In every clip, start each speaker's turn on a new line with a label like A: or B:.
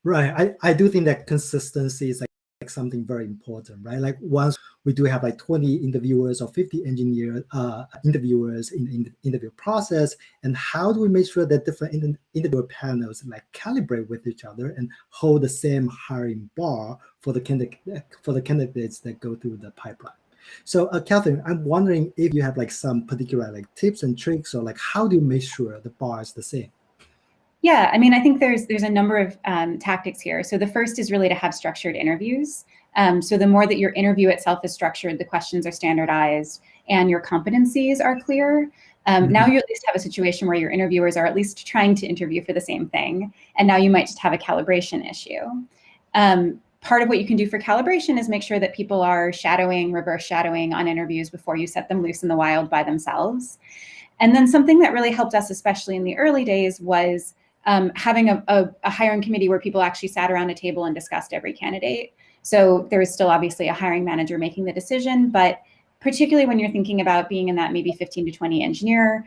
A: Right. I do think that consistency is like something very important, right? Like once we do have like 20 interviewers or 50 interviewers in the interview process, and how do we make sure that different interviewer panels like calibrate with each other and hold the same hiring bar for the candidates that go through the pipeline? So, Catherine, I'm wondering if you have like some particular like tips and tricks, or like how do you make sure the bar is the same?
B: Yeah, I mean, I think there's a number of tactics here. So the first is really to have structured interviews. So the more that your interview itself is structured, the questions are standardized, and your competencies are clear. Now you at least have a situation where your interviewers are at least trying to interview for the same thing, and now you might just have a calibration issue. Part of what you can do for calibration is make sure that people are reverse shadowing on interviews before you set them loose in the wild by themselves. And then something that really helped us, especially in the early days, was having a hiring committee where people actually sat around a table and discussed every candidate. So there is still obviously a hiring manager making the decision, but particularly when you're thinking about being in that maybe 15 to 20 engineer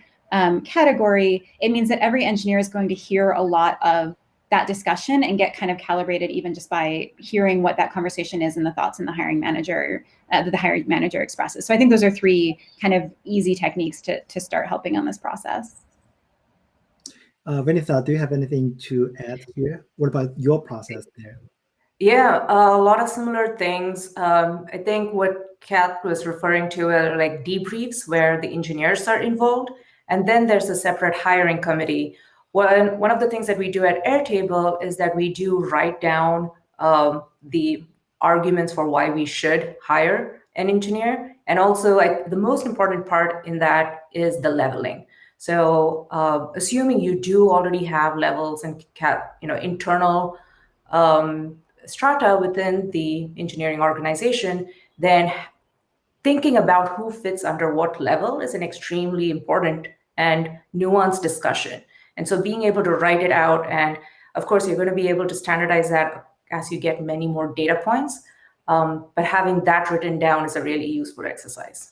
B: category, it means that every engineer is going to hear a lot of that discussion and get kind of calibrated even just by hearing what that conversation is and the thoughts in the hiring manager that the hiring manager expresses. So I think those are three kind of easy techniques to start helping on this process.
A: Vinithra, do you have anything to add here? What about your process there?
C: Yeah, a lot of similar things. I think what Kat was referring to are like debriefs where the engineers are involved, and then there's a separate hiring committee. One of the things that we do at Airtable is that we do write down the arguments for why we should hire an engineer. And also the most important part in that is the leveling. So assuming you do already have levels and internal strata within the engineering organization, then thinking about who fits under what level is an extremely important and nuanced discussion. And so being able to write it out, and of course, you're going to be able to standardize that as you get many more data points. But having that written down is a really useful exercise.